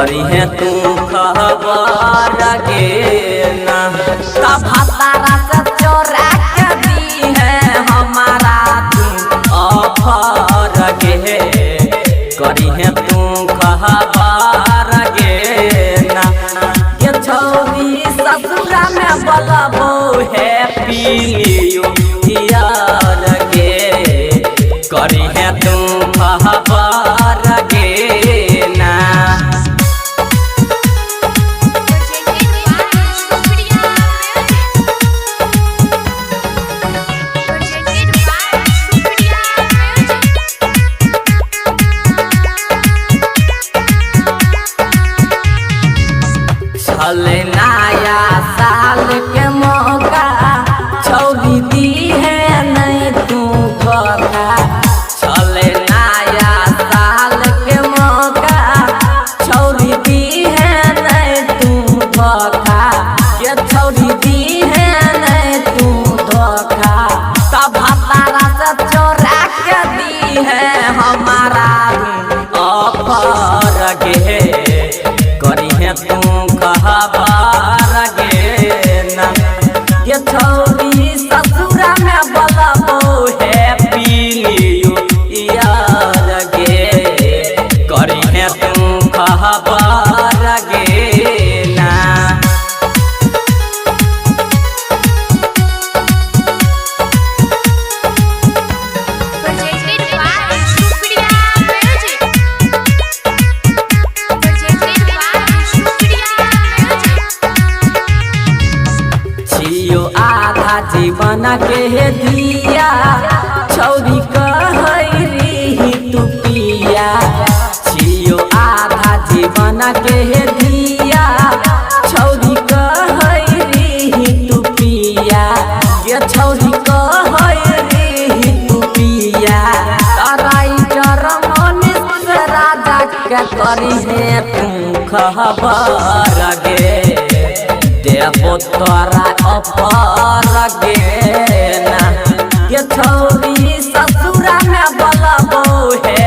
करी है तू खबर गे ना भातारा से चोरा के दी है हमारा ऑफर गे करी है तू खबर गे ना ये छौरी ससुरा में बोलबो हैप्पी न्यू ईयर गे करी है तू खबर गे ना। चले नया साल के मौका छौरी दी है नहीं तू कथा चले नया साल के मौका छौरी दी है नहीं तू धोखा ये छौरी दी है नहीं तू धोखा तब भातारा से चोरा के दी है हमारा ऑफर गे करी है तू खबर गे ना ये छौरी ससुरा में बोलबो हैप्पी न्यू ईयर गे करी है तू खबर गे ना। आधा जीवन के दिया छौरी कहरी तू पिया छियो आधा जीवन के दिया छौरी कहरी तू पिया ये छौरी कहरी तू पिया राइटर मनीष राजा के करी है तू खबर गे देबो तोरा अपर गे ना ये छौरी ससुरा में बोलबो है